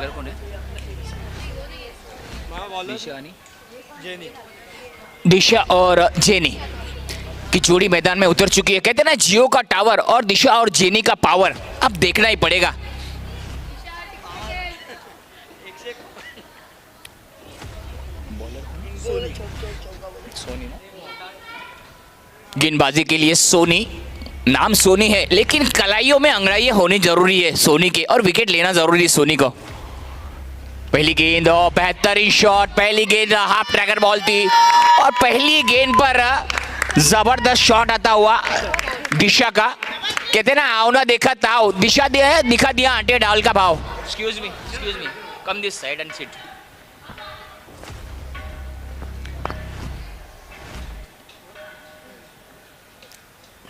Bowler कौन है? दिशा और जेनी की जोड़ी मैदान में उतर चुकी है। कहते हैं ना, जियो का टावर और दिशा और जेनी का पावर अब देखना ही पड़ेगा। गेंदबाजी के लिए सोनी, नाम सोनी है लेकिन कलाइयों में अंगड़ाइयां होनी जरूरी है सोनी के, और विकेट लेना जरूरी है सोनी को। पहली गेंद और बेहतरीन शॉट। पहली गेंद हाफ ट्रैकर बॉल थी और पहली गेंद पर जबरदस्त शॉट आता हुआ दिशा का। कहते ना, आओ ना देखा ताओ, दिशा दिया दिखा दिया आंटे डाल का भाव। Excuse me come this side and sit.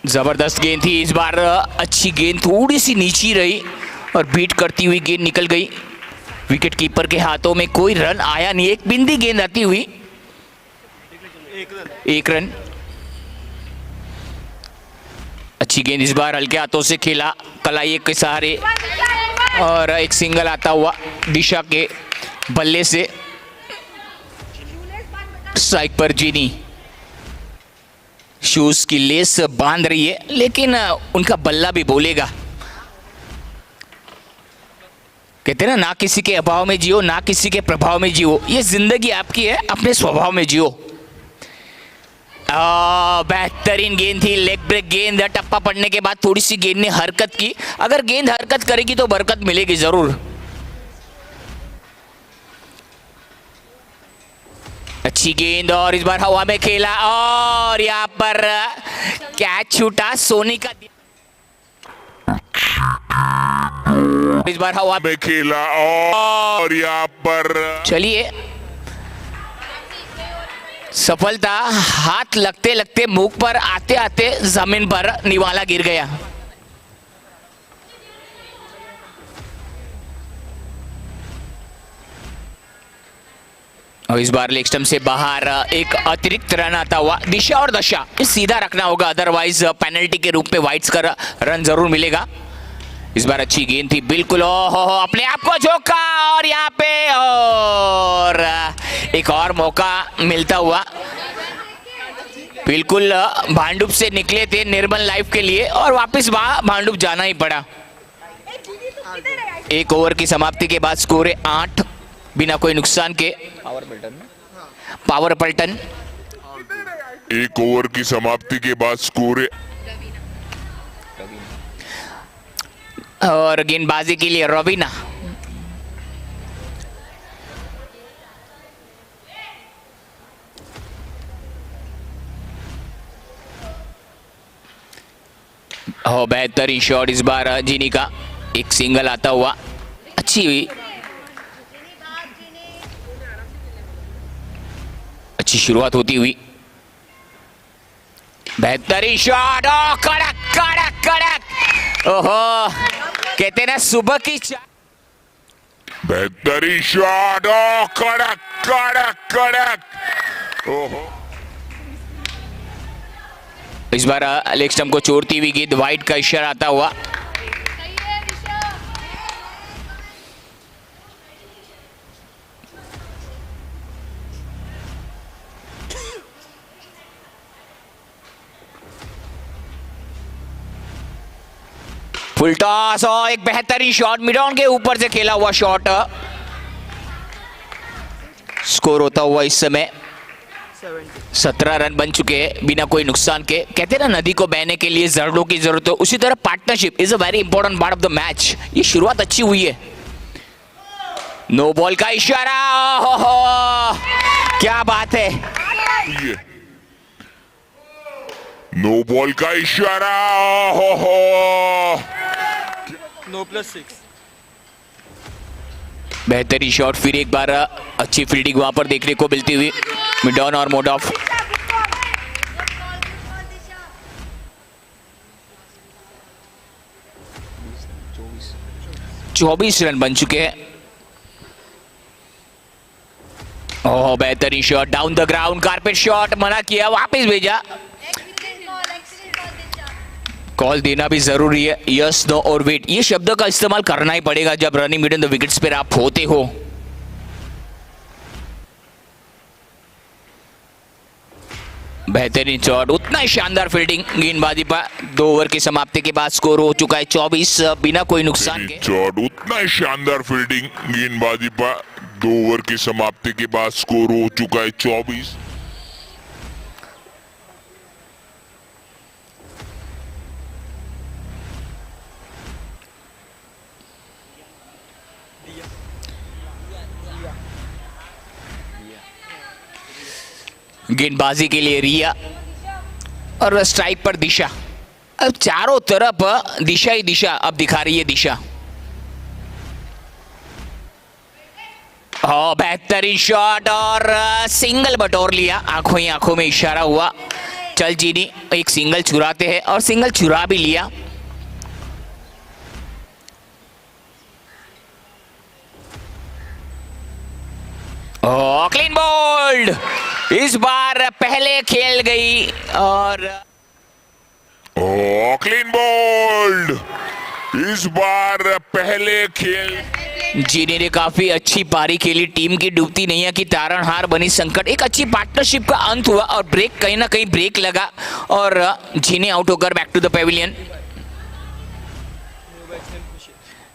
जबरदस्त गेंद थी इस बार। अच्छी गेंद थोड़ी सी नीची रही और बीट करती हुई गेंद निकल गई। विकेट कीपर के हाथों में कोई रन आया नहीं, एक बिंदी गेंद आती हुई, एक रन। अच्छी गेंद इस बार हल्के हाथों से खेला कलाई के सहारे और एक सिंगल आता हुआ दिशा के बल्ले से। स्ट्राइक पर जीनी शूज की लेस बांध रही है लेकिन उनका बल्ला भी बोलेगा। कहते हैं ना किसी के अभाव में जियो, ना किसी के प्रभाव में जियो। ये जिंदगी आपकी है, अपने स्वभाव में जियो। बेहतरीन गेंद थी, लेग ब्रेक गेंद। टप्पा पड़ने के बाद थोड़ी सी गेंद ने हरकत की। अगर गेंद हरकत करेगी तो बरकत मिलेगी जरूर। अच्छी गेंद और इस बार हवा में खेला और यहाँ पर कैच छूटा सोनी का। इस बार हवा में खेला और यहाँ पर चलिए सफलता हाथ लगते लगते मुंह पर आते आते जमीन पर निवाला गिर गया। और इस बार लेग स्टंप से बाहर एक अतिरिक्त रन आता हुआ। दिशा और दशा सीधा रखना होगा, अदरवाइज पेनल्टी के रूप में वाइड्स का रन जरूर मिलेगा। इस बार अच्छी गेंद थी बिल्कुल। ओहो अपने आप को झोंका और यहाँ पे और एक और मौका मिलता हुआ। बिल्कुल भांडुप से निकले थे निर्मल लाइफ के लिए और वापस भांडुप जाना ही पड़ा। एक ओवर की समाप्ति के बाद स्कोर है 8 बिना कोई नुकसान के। पावर पलटन एक ओवर की समाप्ति के बाद स्कोर है और गेंदबाजी के लिए रवीना। बेहतरीन शॉट इस बार जीनी का, एक सिंगल आता हुआ। अच्छी शुरुआत होती हुई। बेहतरीन शॉट। ओ कड़क कड़क कड़क। ओहो कहते ना सुबह की बेहतरीन शॉट। ओ कड़क कड़क कड़क। ओहो इस बार लेग स्टंप को छोड़ती हुई गेंद, वाइड का इशारा आता हुआ। फुल टॉस और एक बेहतरीन शॉट, मिड ऑन के ऊपर से खेला हुआ शॉट। स्कोर होता हुआ इस समय 17 रन बन चुके हैं बिना कोई नुकसान के। कहते हैं ना नदी को बहने के लिए जरड़ों की जरूरत है, उसी तरह partnership is a very important part of the match. ये शुरुआत अच्छी हुई है। नो बॉल का इशारा। ओहो क्या बात है। नो बॉल का इशारा। ओहो नो +6। बेहतरीन शॉट, फिर एक बार अच्छी फील्डिंग वहां पर देखने को मिलती हुई मिड ऑन और मोड ऑफ। चौबीस रन बन चुके हैं। ओह बेहतरीन shot, down the ground, carpet shot, मना किया, वापस भेजा। कॉल देना भी जरूरी है, यस नो और वेट, ये शब्द का इस्तेमाल करना ही पड़ेगा जब रनिंग बिटवीन द विकेट्स पर आप होते हो। बेहतरीन शॉट, उतना ही शानदार फील्डिंग गेंदबाजी पर। 2 ओवर की समाप्ति के बाद स्कोर हो चुका है 24 बिना कोई नुकसान के। शॉट, उतना ही शानदार फील्डिंग गेंदबाजी पर। 2 ओवर की समाप्ति के बाद स्कोर हो चुका है 24। गेंदबाजी के लिए रिया और स्ट्राइक पर दिशा। अब चारों तरफ दिशा ही दिशा अब दिखा रही है दिशा। बेहतरीन शॉट और सिंगल बटोर लिया, आंखों ही आंखों में इशारा हुआ, चल जीनी एक सिंगल चुराते हैं, और सिंगल चुरा भी लिया। क्लीन बोल्ड, इस बार पहले खेल गई और क्लीन बोल्ड, इस बार पहले खेल। जीनी ने काफी अच्छी पारी खेली, टीम की डूबती नैया की तारणहार बनी संकट। एक अच्छी पार्टनरशिप का अंत हुआ और ब्रेक कहीं ना कहीं ब्रेक लगा और जीनी आउट होकर बैक टू द पेविलियन।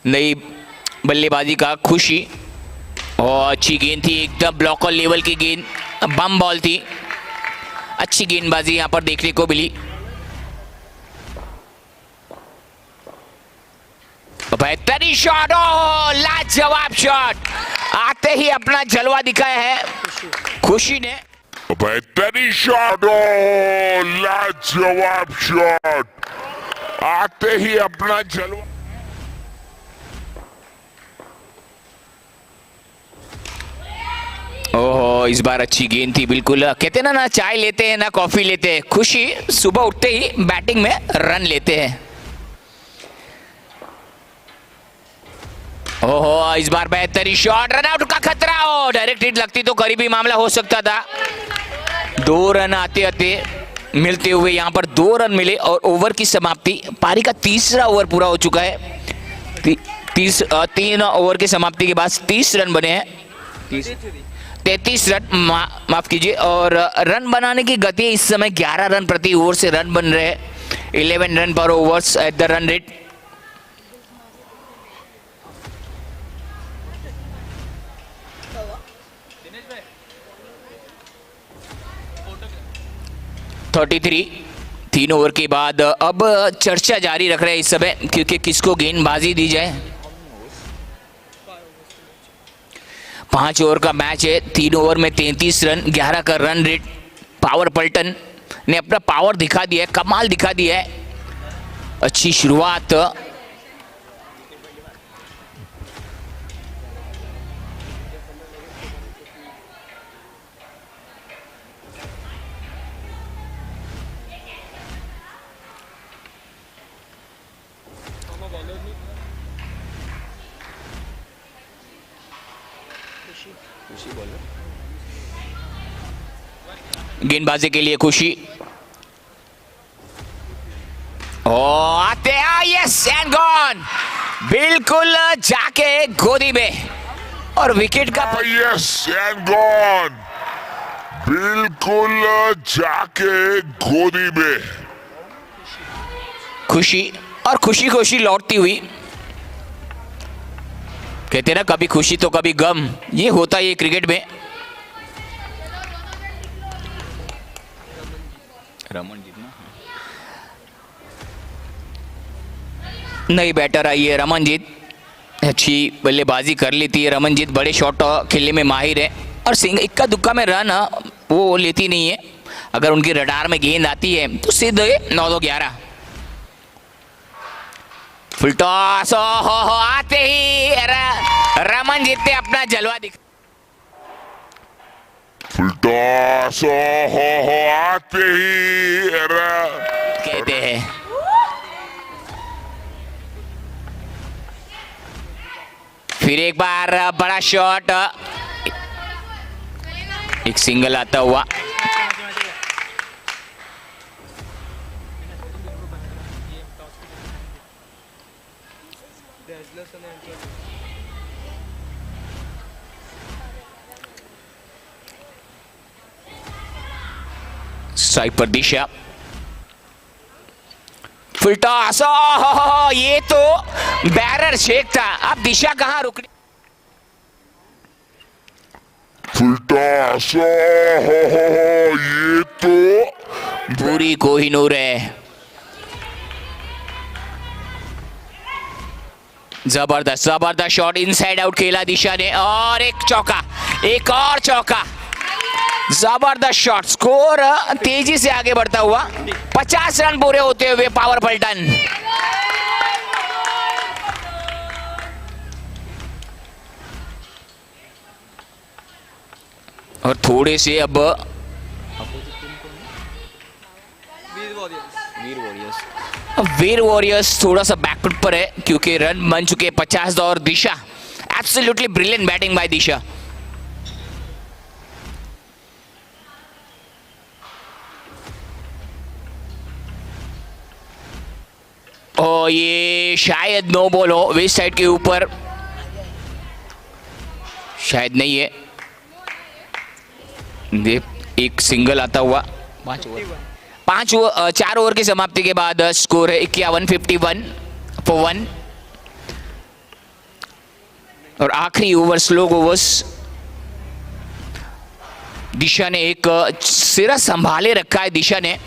नई बल्लेबाजी का खुशी, और अच्छी गेंद थी, एकदम ब्लॉकर लेवल की गेंद, बम बॉल थी। अच्छी गेंदबाजी यहां पर देखने को मिली। बेहतरीन शॉट, लाजवाब शॉट, आते ही अपना जलवा दिखाया है खुशी ने। बेहतरीन शॉट, लाजवाब शॉट, आते ही अपना जलवा। ओहो, इस बार अच्छी गेंद थी, बिल्कुल कहते ना चाय लेते हैं ना कॉफी लेते हैं, खुशी सुबह उठते ही बैटिंग में रन लेते हैं। ओहो, इस बार बेहतरीन शॉट, रन आउट का खतरा, हो डायरेक्ट हिट लगती तो करीबी मामला हो सकता था। 2 रन आते आते मिलते हुए यहाँ पर 2 रन मिले और ओवर की समाप्ति, पारी का तीसरा ओवर पूरा हो चुका है। 3 ओवर की समाप्ति के बाद 30 रन बने हैं, 33 रन माफ कीजिए, और रन बनाने की गति इस समय 11 रन प्रति ओवर से रन बन रहे हैं, 11 रन पर overs at the run rate. (33) 3 over के बाद अब चर्चा जारी रख रहे हैं इस समय, क्योंकि किसको गेंदबाजी दी जाए। 5 ओवर का मैच है, 3 ओवर में 33 रन, 11 का रन रेट। पावर पल्टन ने अपना पावर दिखा दिया है, कमाल दिखा दिया है। अच्छी शुरुआत, गेंदबाजी के लिए खुशी, आते यस एंड गॉन, बिल्कुल जाके गोदी में, और विकेट का यस एंड गॉन, बिल्कुल जाके गोदी में। खुशी, और खुशी खुशी लौटती हुई। कहते ना कभी खुशी तो कभी गम, ये होता है क्रिकेट में। रमनजीत नई बैटर आई है, रमनजीत अच्छी बल्लेबाजी कर लेती है। रमनजीत बड़े शॉट खेलने में माहिर है, और सिंगल इक्का दुक्का में रन वो लेती नहीं है। अगर उनकी रडार में गेंद आती है तो सीधे 9-2-11। फुल टॉस, हो आते ही रमनजीत ने अपना जलवा दिखा। फुल टॉस, हो आते ही कहते हैं फिर एक बार बड़ा शॉट, एक सिंगल आता हुआ। Restless and Anthony. स्ट्राइक पर दिशा, फुल टॉस। ये तो बैरर शेक था, अब दिशा कहां रुकनी। फुलटॉस, ये तो पूरी कोहिनूर है। जबरदस्त जबरदस्त शॉट, इनसाइड आउट खेला दिशा ने, और एक चौका, एक और चौका। जबरदस्त शॉट, स्कोर तेजी से आगे बढ़ता हुआ। 50 रन पूरे होते हुए पावर पलटन। और थोड़े से अब वीर वॉरियर्स थोड़ा सा बैकफुट पर है, क्योंकि रन बन चुके 50 और दिशा, एब्सोल्युटली ब्रिलियंट बैटिंग बाय दिशा। और ये शायद नो बॉल हो, वेस्ट साइड के ऊपर, शायद नहीं है। एक सिंगल आता हुआ। 4 ओवर की समाप्ति के बाद स्कोर है 51 51 for 1। और आखिरी ओवर स्लो ओवर्स, दिशा ने एक सिरा संभाले रखा है दिशा ने।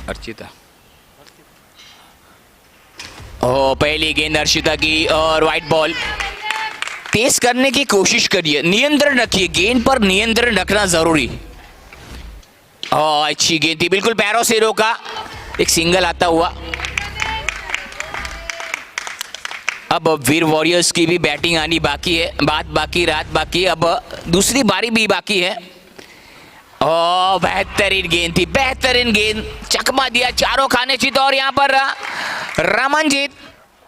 अर्चिता, पहली गेंद अर्शिता की, और वाइट बॉल। तेज करने की कोशिश करिए, नियंत्रण रखिए, गेंद पर नियंत्रण रखना जरूरी। अच्छी गेंद थी, बिल्कुल पैरों से रोका, एक सिंगल आता हुआ। अब वीर वॉरियर्स की भी बैटिंग आनी बाकी है, बात बाकी, रात बाकी, अब दूसरी बारी भी बाकी है। बेहतरीन गेंद थी, बेहतरीन गेंद, चकमा दिया, चारों खाने चित, और यहाँ पर रमनजीत।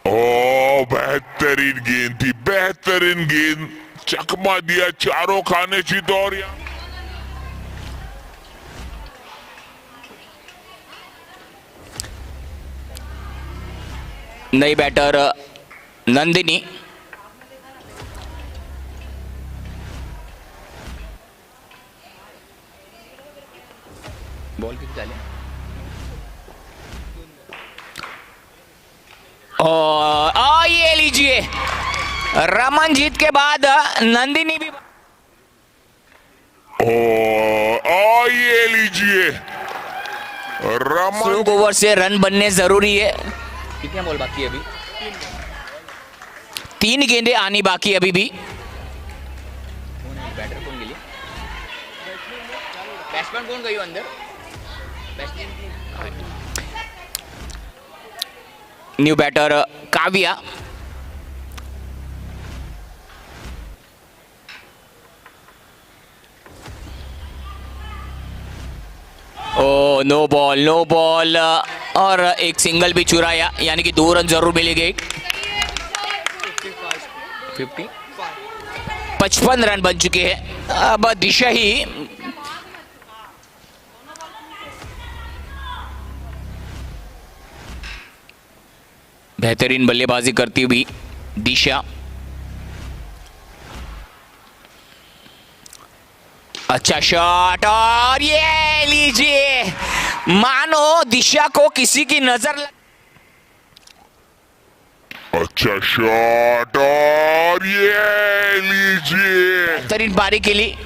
बेहतरीन गेंद थी, बेहतरीन गेंद, चकमा दिया, चारों खाने चित, और नई बैटर नंदिनी। बॉल किक डाले, और ये लीजिए, रमनजीत के बाद नंदिनी भी। ये लीजिए, स्लो ओवर से रन बनने जरूरी है। कितने बॉल बाकी है अभी? 3 गेंदें आनी बाकी अभी भी। बैटर कौन गई? बैट्समैन कौन गई अंदर? New batter Kavya. No ball, no ball, और एक सिंगल भी चुराया, यानी कि 2 रन जरूर मिलेंगे। 55 रन बन चुके हैं। अब दिशा ही बेहतरीन बल्लेबाजी करती हुई दिशा। अच्छा शॉट, और ये लीजिए, मानो दिशा को किसी की नजर अच्छा शॉट, और ये लीजिए, बेहतरीन पारी के लिए।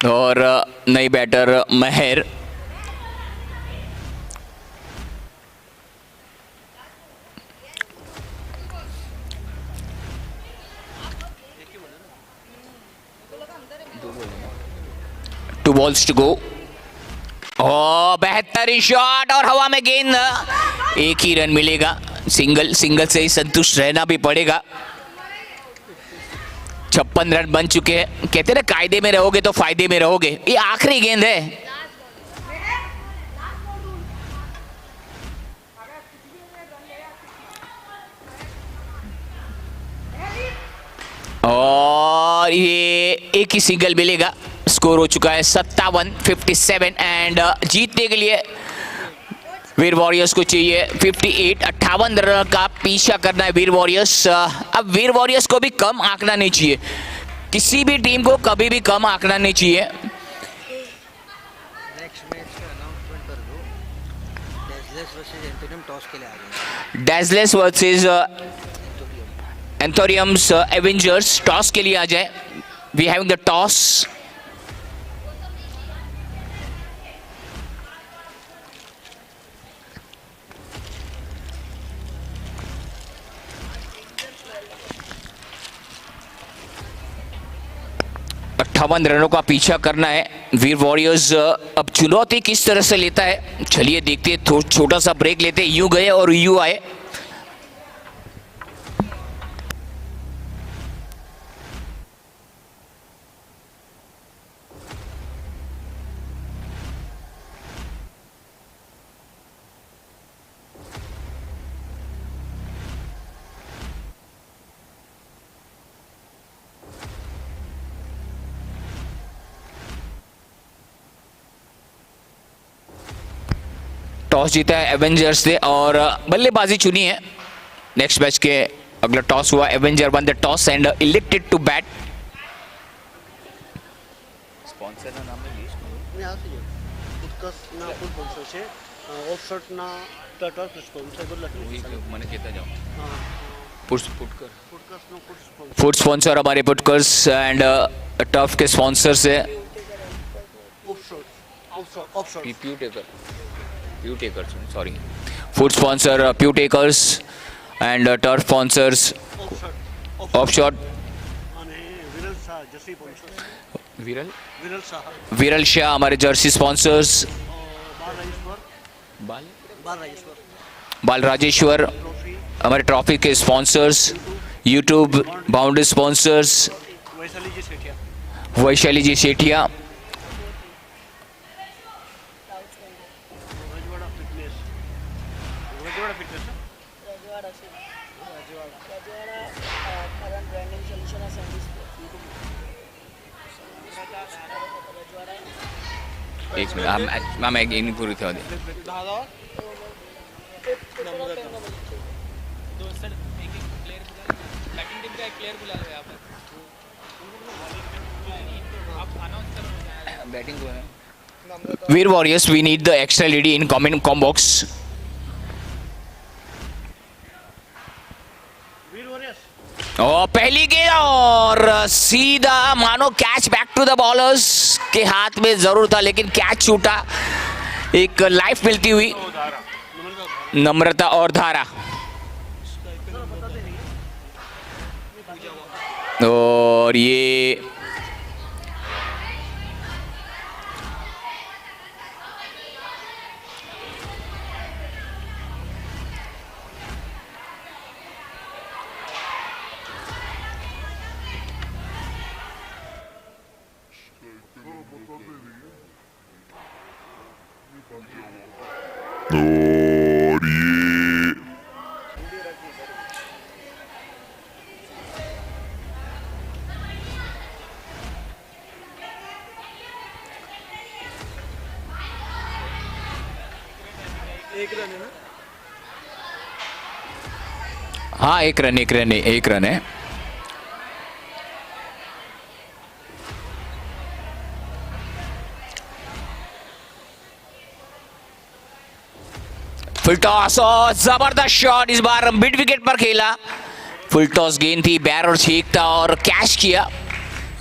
और नई batter Mahar. Two balls to go. बेहतरीन शॉट, और हवा में गेंद, एक ही रन मिलेगा। सिंगल से ही संतुष्ट रहना भी पड़ेगा। 56 रन बन चुके हैं। कहते ना, कायदे में रहोगे तो फायदे में रहोगे। ये आखिरी गेंद है। और ये एक ही सिंगल मिलेगा। स्कोर हो चुका है 57-57 एंड जीतने के लिए वीर वॉरियर्स को चाहिए 58। 58 रन का पीछा करना है वीर वॉरियर्स। अब वीर वॉरियर्स को भी कम आंकना नहीं चाहिए, किसी भी टीम को कभी भी कम आंकना नहीं चाहिए। नेक्स्ट मैच का अनाउंसमेंट कर दो। डेजलेस वर्सेस एंथोनियम टॉस के लिए आ गए। डेजलेस वर्सेस एंथोरियम्स एवेंजर्स टॉस के लिए आ जाए। We having the toss. अट्ठावन रनों का पीछा करना है वीर वॉरियर्स। अब चुनौती किस तरह से लेता है, चलिए देखते हैं। छोटा सा ब्रेक लेते हैं, यूं गए और यूं आए। टॉस जीता है एवेंजर्स ने और बल्लेबाजी चुनी है। नेक्स्ट मैच के अगला टॉस हुआ, Avenger won the toss and elected to bat. સ્પોન્સરના નામે લિસ્ટ ને આવશે જો ઉત્કર્ષના ફૂલ સ્પોન્સર છે, ઓફશોટના ટર્ટલ સ્પોન્સર બધું લખેલું છે। મને કહેતા જાઓ હા, પુટ કર ઉત્કર્ષનો ફૂલ સ્પોન્સર फूड स्पॉन्सर हमारे पुटकर्स एंड टफ के स्पॉन्सर से ઓફશોટ પ્યુ ટેકર સોરી फूड स्पॉन्सर प्यू टेकर्स एंड टर्फ स्पॉन्सर्स ऑफशॉट અને વિરલ શાહ જસી સ્પોન્સર વિરલ વિરલ શાહ विरल शाह हमारे जर्सी स्पॉन्सर्स, બાર રાજેશ્વર બાલ બાર રાજેશ્વર बाल राजेश्वर ટ્રોફી हमारे ट्रॉफी के स्पॉन्सर्स, यूट्यूब बाउंड्री स्पॉन्सर्स, વૈશાલીજી Sethia Vaishali ji Sethia, Rajwada fitness Rajwada fitness current branding solution as service. એક મિનિટ આમ એક એની પૂરી થવા દે दादा नंबर दो सर एक प्लेयर बैटिंग टीम का एक प्लेयर बुला लो यहाँ पर आप अनाउंस करो બેટિંગ को है Veer warriors we need the extra lady in comment com box. Veer warriors और पहली गेंद और सीधा मानो catch back to the bowlers के हाथ में जरूर था, लेकिन कैच छूटा। एक लाइफ मिलती हुई नम्रता और धारा। और ये और ये એક રન હે ના हाँ एक रन है। फुल टॉस और जबरदस्त शॉट, इस बार मिड विकेट पर खेला। फुल टॉस गेंद थी, बैरर छींकता और कैच किया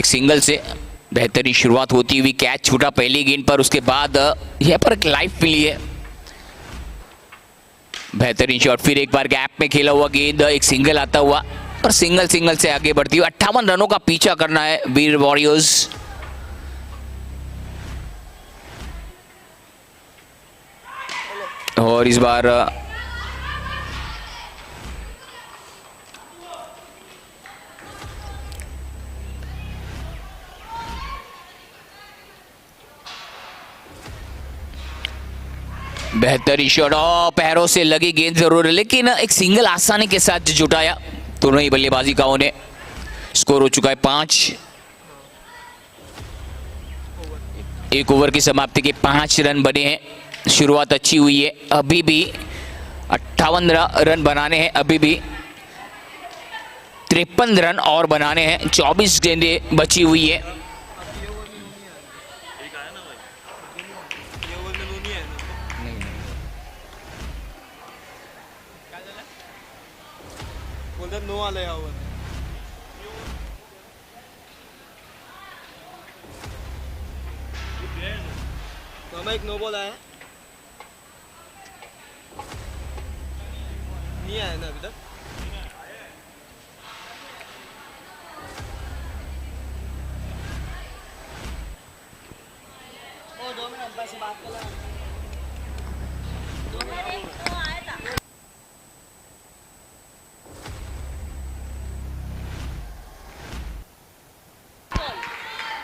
एक सिंगल से। बेहतरीन शुरुआत होती हुई कैच छूटा पहली गेंद पर, उसके बाद यह पर एक लाइफ मिली है। बेहतरीन शॉट, फिर एक बार गैप में खेला हुआ गेंद, एक सिंगल आता हुआ और सिंगल से आगे बढ़ती हुई 58 रनों का पीछा करना है वीर वॉरियर्स। और इस बार बेहतरीन शॉट, पैरों से लगी गेंद जरूर है, लेकिन एक सिंगल आसानी के साथ जुटाया दोनों ही बल्लेबाजी काओं ने। स्कोर हो चुका है 5 एक ओवर की समाप्ति के 5 रन बने हैं। शुरुआत अच्छी हुई है। अभी भी 58 रन बनाने हैं। अभी भी 53 रन और बनाने हैं। 24 गेंदें बची हुई है। बोलते नो आले या ओवर तो एक नो बॉल आया नहीं आया ना अभी तक। वो 2 मिनट अंपायर से बात कर लो। 2 मिनट तो आया था।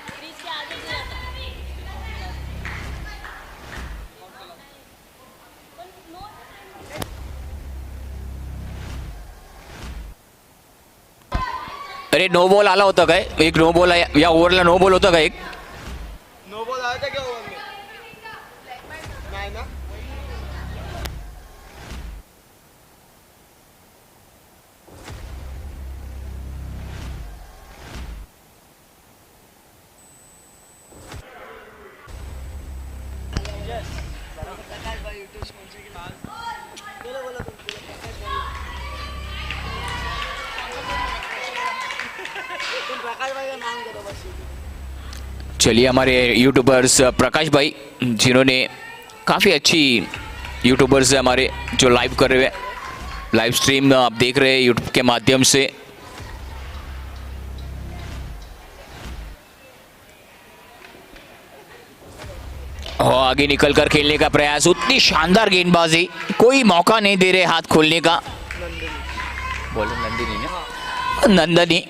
क्रीज से आगे गया था। अरे नो बॉल आला होता काय? एक नो बॉल या ओव्हरला नो बॉल होता का एक? नो बॉल आया था क्या ओवर में? नहीं ना। प्रकाश भाई यूट्यूब स्पॉन्सर के बाद बोलो बोलो तुम बोलो प्रकाश भाई का नाम करो बस। चलिए, हमारे यूट्यूबर्स प्रकाश भाई, जिन्होंने काफ़ी अच्छी यूट्यूबर्स है हमारे, जो लाइव कर रहे हैं, लाइव स्ट्रीम आप देख रहे हैं यूट्यूब के माध्यम से। और आगे निकलकर खेलने का प्रयास। उतनी शानदार गेंदबाजी, कोई मौका नहीं दे रहे हाथ खोलने का। बोलो नंदिनी ना। नंदनी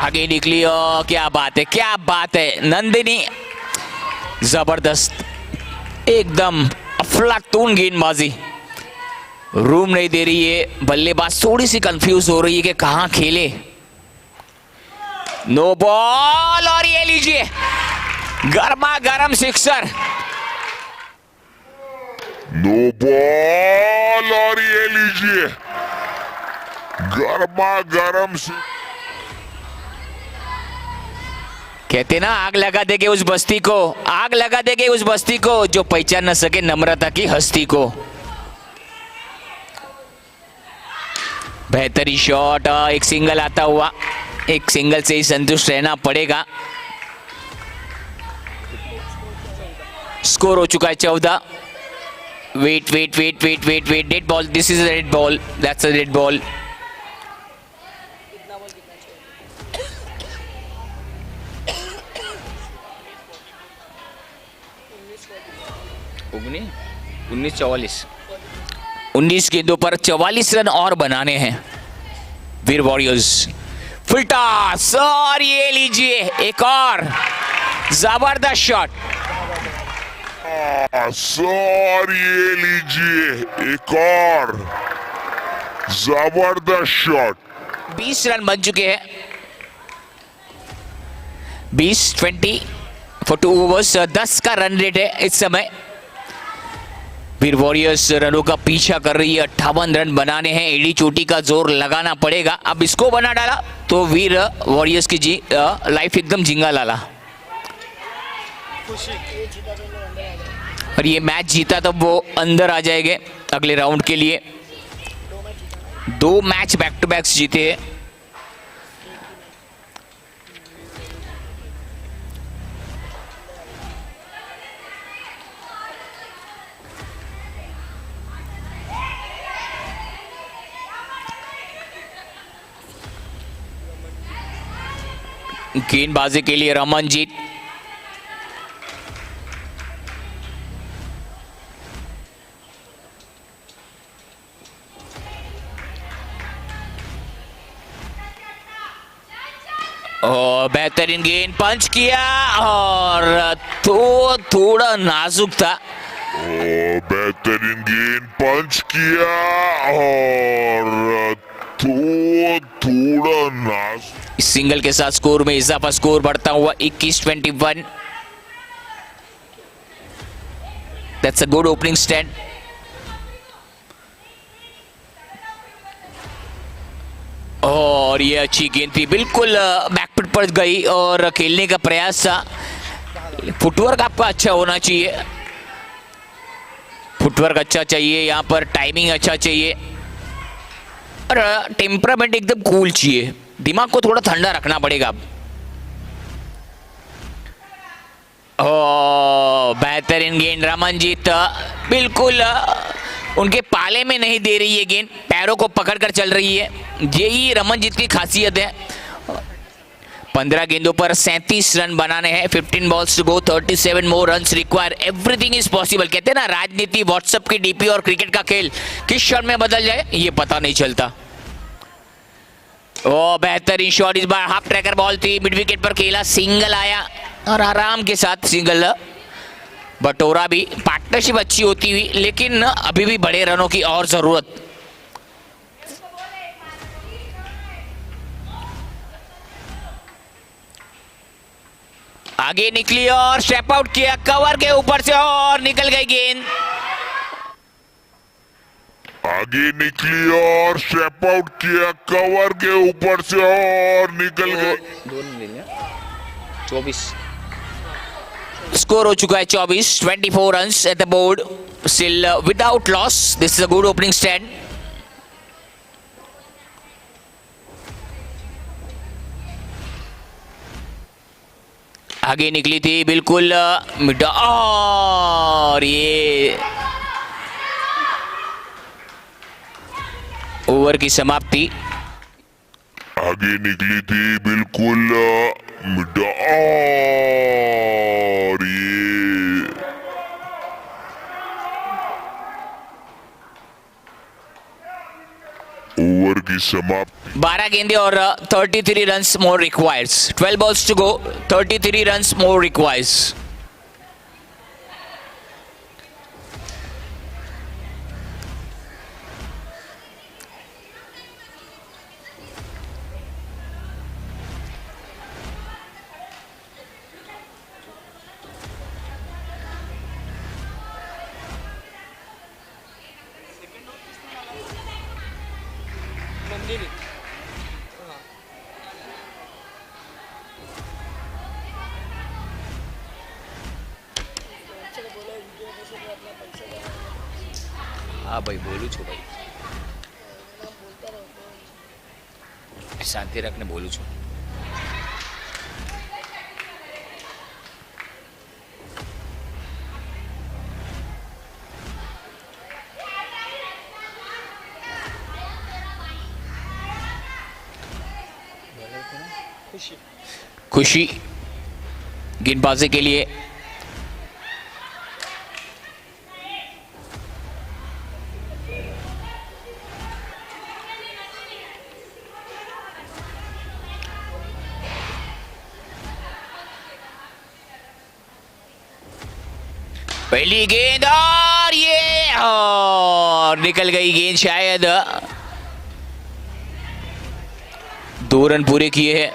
आगे निकली। क्या बात है, क्या बात है। नंदिनी जबरदस्त, एकदम अफलातून गेंदबाजी। रूम नहीं दे रही है। बल्लेबाज थोड़ी सी कंफ्यूज हो रही है कि कहां खेले। नो बॉल, और ये लीजिए गर्मा गर्म सिक्सर। नो बॉल, और ये लीजिए गर्मा गर्म से। कहते ना, आग लगा देंगे उस बस्ती को, आग लगा देंगे उस बस्ती को जो पहचान न सके नम्रता की हस्ती को। बेहतरीन शॉट, एक सिंगल आता हुआ। एक सिंगल से ही संतुष्ट रहना पड़ेगा। स्कोर हो चुका है 14। Wait wait wait wait wait wait, dead ball, this is red ball, that's a red ball. उन्नीस 1944। 19 गेंदों पर 44 रन और बनाने हैं वीर वॉरियर्स। फुल टॉस, और ये लीजिए एक और जबरदस्त शॉट। और ये लीजिए एक और जबरदस्त शॉट। 20 रन बन चुके हैं। 20 फॉर 2 ओवर्स। 10 का रन रेट है इस समय। वीर वॉरियर्स रनों का पीछा कर रही है। 58 रन बनाने हैं। एडी चोटी का जोर लगाना पड़ेगा। अब इसको बना डाला तो वीर वॉरियर्स की लाइफ एकदम झिंगा लाला। और ये मैच जीता तब वो अंदर आ जाएंगे अगले राउंड के लिए। 2 मैच बैक टू बैक जीते हैं। गेंदबाजी के लिए रमनजीत। और बेहतरीन गेंद पंच किया, और तो थोड़ा नाजुक था। बेहतरीन गेंद पंच किया और तो थोड़ा नास इस सिंगल के साथ स्कोर में इजाफा, स्कोर बढ़ता हुआ 21-21। That's a good opening stand. और ये अच्छी गेंद थी, बिल्कुल बैकफुट पर गई और खेलने का प्रयास था। फुटवर्क आपका अच्छा होना चाहिए, फुटवर्क अच्छा चाहिए, यहाँ पर टाइमिंग अच्छा चाहिए और टेम्परामेंट एकदम कूल चाहिए। दिमाग को थोड़ा ठंडा रखना पड़ेगा। बेहतरीन गेंद, रमनजीत बिल्कुल उनके पाले में नहीं दे रही है गेंद, पैरों को पकड़कर चल रही है। यही रमनजीत की खासियत है। 15 गेंदों पर 37 रन बनाने हैं। 15 balls to go, 37 more runs require. Everything is possible. कहते हैं ना, राजनीति, व्हाट्सएप की डीपी और क्रिकेट का खेल किस क्षण में बदल जाए ये पता नहीं चलता। ओ बेहतरीन शॉट, इस बार हाफ ट्रैकर बॉल थी, मिड विकेट पर खेला, सिंगल आया और आराम के साथ सिंगल बटोरा भी। पार्टनरशिप अच्छी होती हुई, लेकिन अभी भी बड़े रनों की और जरूरत। आगे निकली और स्टेप आउट किया कवर के ऊपर से और निकल गई गेंद। आगे निकली और स्टेप आउट किया कवर के ऊपर से और निकल गई। 24 स्कोर हो चुका है 24, 24 runs at the board, still without loss. This is a good opening stand. आगे निकली थी बिल्कुल मिड और ये ओवर की समाप्ति। आगे निकली थी बिल्कुल मिड और ये ओवर की समाप्ति। 12 गेंदे और 33 runs more requires. 12 balls to go, 33 runs more requires. Nandini હા ભાઈ બોલું છું ભાઈ, શાંતિ રાખને બોલું છું. खुशी गेंदबाजी के लिए पहली गेंद और ये और निकल गई गेंद। शायद 2 रन पूरे किए हैं।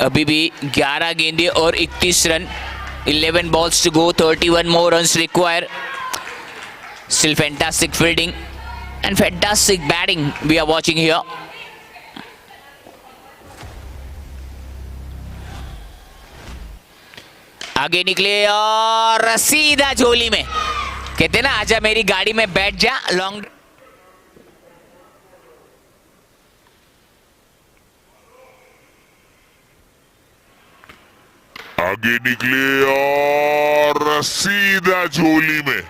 अभी भी 11 गेंदे और 31 run. 11 balls to go, 31 more runs required. Still fantastic fielding and fantastic batting we are watching here. आगे निकले और सीधा झोली में। कहते ना, आजा मेरी गाड़ी में बैठ जा। लॉन्ग आगे निकले और सीधा झोली में।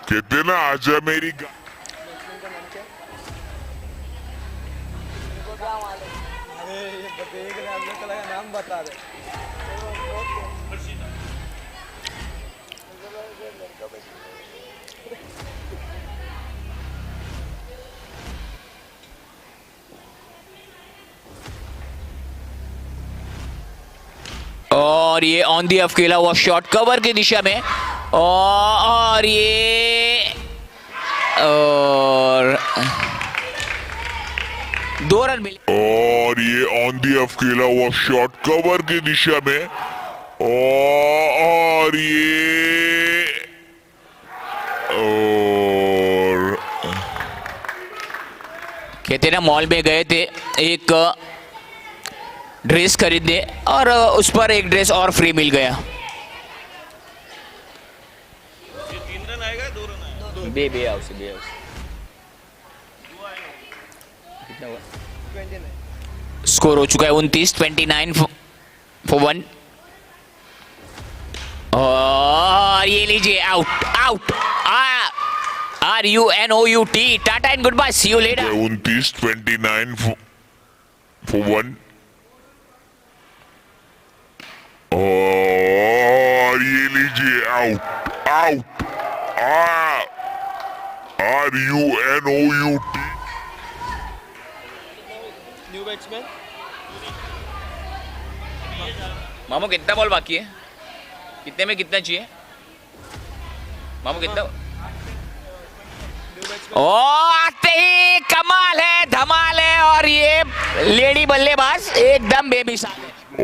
कहते ना, आजा मेरी अरे ये देख रहे हम लोग का नाम बता दे। और ये ऑन दी ऑफ खेला हुआ शॉट कवर की दिशा में और ये और एफ खेला हुआ शॉट कवर की दिशा में और ये और कहते ना मॉल में गए थे एक ड्रेस खरीदने और उस पर एक ड्रेस और फ्री मिल गया। बे हाउस कितना हुआ? 29 स्कोर हो चुका है 29 फॉर 1 और ये लीजिए out out RUNOUT tata and good bye see you later. 29 for 1 और ये लीजिए out out RUNOUT new batsman मामू कितना बॉल बाकी है? कितने में कितना चाहिए मामू? कितना? ओ आते ही कमाल है, धमाल है और ये लेडी बल्लेबाज एकदम बेमिसाल है। ओ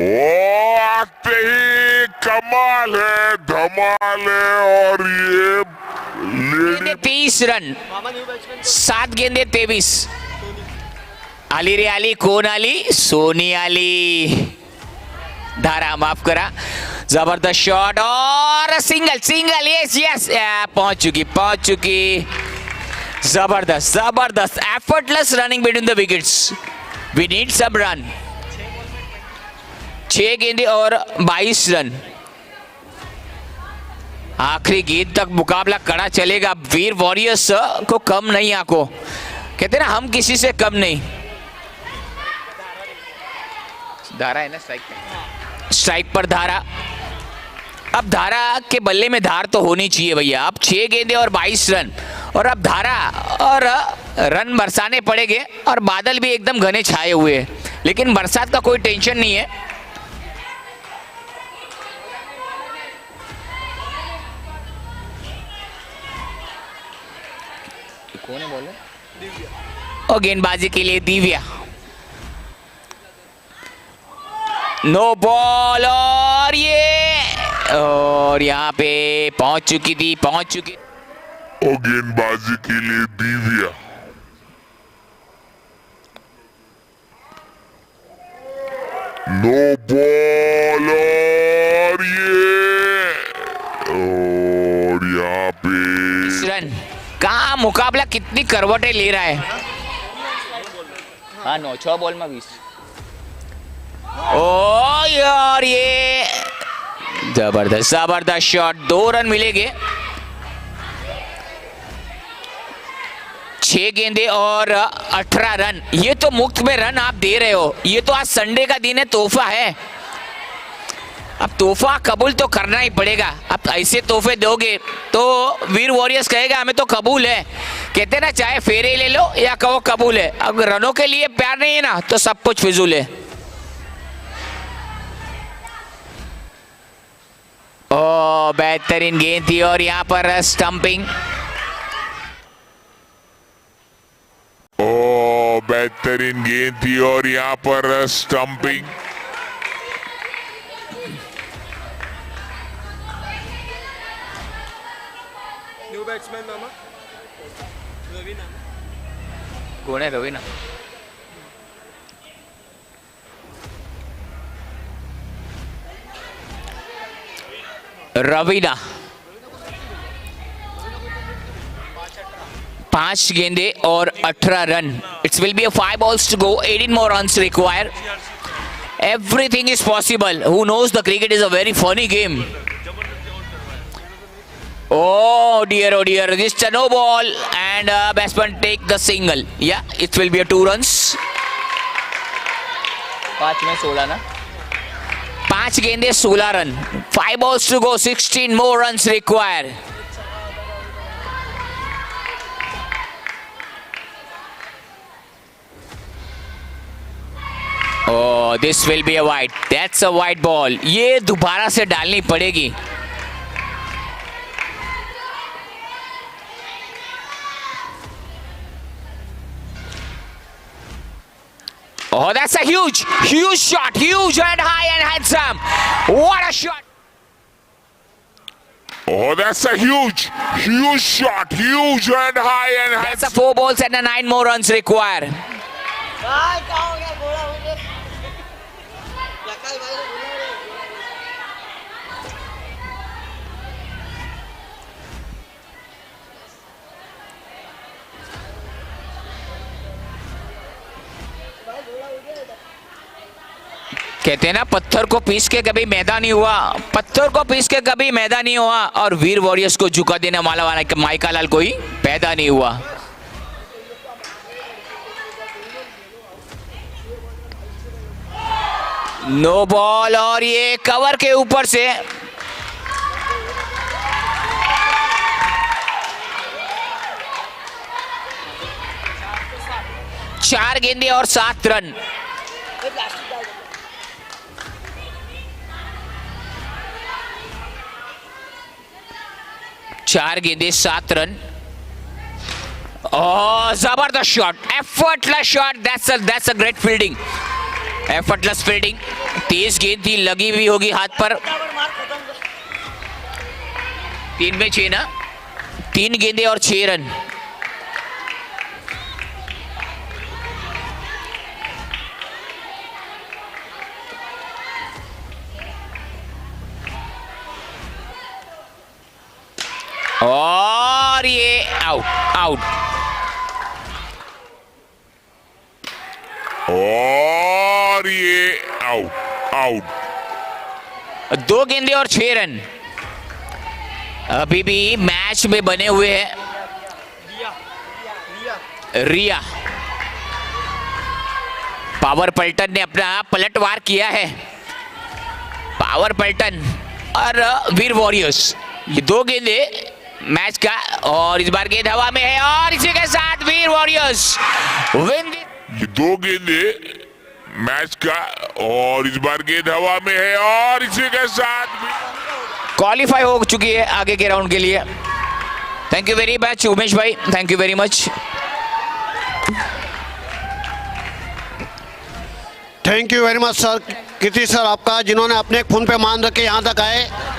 आते ही कमाल है, धमाल है और ये गेंदे 30 रन, मामा न्यू बैट्समैन 7 गेंदे 23। आली रे आली, कौन आली? सोनी आली। धारा माफ करा, जबरदस्त शॉट और सिंगल सिंगल, यस यस, पहुंच चुकी। जबरदस्त जबरदस्त effortless running between the wickets. We need सब रन। 6 गेंदे और 22 रन। आखिरी गेंद तक मुकाबला कड़ा चलेगा। वीर वॉरियर्स को कम नहीं आंको, कहते ना हम किसी से कम नहीं। धारा है ना स्ट्राइक पर धारा। अब धारा के बल्ले में धार तो होनी चाहिए भैया। अब 6 गेंदे और 22 रन और अब धारा और रन बरसाने पड़ेंगे और बादल भी एकदम घने छाए हुए हैं, लेकिन बरसात का कोई टेंशन नहीं है। कौन है बॉलर? और गेंदबाजी के लिए दिव्या। नो बॉल और यहाँ पे पहुंच चुकी। और गेंदबाजी के लिए दिव्या। नो बॉल और यहाँ पे रन का मुकाबला कितनी करवटें ले रहा है। हाँ 6 बॉल में 20। ओ यार ये जबरदस्त जबरदस्त शॉट। 2 रन मिलेंगे। 6 गेंदे और 18 रन। ये तो मुफ्त में रन आप दे रहे हो। ये तो आज संडे का दिन है, तोहफा है। अब तोहफा कबूल तो करना ही पड़ेगा। अब ऐसे तोहफे दोगे तो वीर वॉरियर्स कहेगा हमें तो कबूल है। कहते ना चाहे फेरे ले लो या कहो कबूल है। अब रनों के लिए प्यार नहीं है ना तो सब कुछ फिजूल है। ओ बेहतरीन गेंद थी और यहाँ पर स्टंपिंग। ओ बेहतरीन गेंद थी और यहाँ पर स्टंपिंग। न्यू बैट्समैन मामा रवीना। कौन है रवीना? रवीना 5 गेंदे और 18 run. It's will be 5 balls to go, 18 more runs required. Everything is possible. Who knows, the cricket is a very funny game. Oh dear, just a no ball and batsman take the single. Yeah, it will be a 2 runs. 5 में 16 ना? 5 गेंदे 16 run. 5 balls to go, 16 more runs required. Oh, this will be a wide. That's a wide ball. ये दोबारा से डालनी पड़ेगी। Oh, that's a huge shot. Huge and high and handsome. What a shot. Oh, that's a huge shot. Huge and high and high. That's a 4 balls and a 9 more runs required. भाई क्या हो गया बोला मुझे लकाई भाई ने बोला रे कहते हैं ना, पत्थर को पीस के कभी मैदा नहीं हुआ, पत्थर को पीस के कभी मैदा नहीं हुआ, और वीर वॉरियर्स को झुका देने वाला माइका लाल कोई पैदा नहीं हुआ। नो बॉल, और ये कवर के ऊपर से चार गेंदे और 7 रन। चार गेंदे 7 रन। ओह, जबरदस्त shot, effortless shot. That's a great fielding, effortless fielding. तेज गेंद थी, लगी भी होगी हाथ पर। 3 में 6 ना, 3 गेंदे और 6 रन। और ये आउट। और ये आउट। 2 गेंदे और 6 रन अभी भी मैच में बने हुए हैं। रिया पावर पल्टन ने अपना पलटवार किया है। पावर पल्टन और वीर वॉरियर्स, ये 2 गेंदे मैच का, और इस बार गेंद हवा में है, और इसी के साथ वीर वॉरियर्स विन। ये 2 गेंदे मैच का, और इस बार गेंद हवा में है, और इसी के साथ क्वालिफाई हो चुकी है आगे के राउंड के लिए। Thank you very much Umesh भाई, thank you very much. Thank you very much sir, Kirti sir आपका, जिन्होंने अपने फोन पे मान रख के यहाँ तक आए।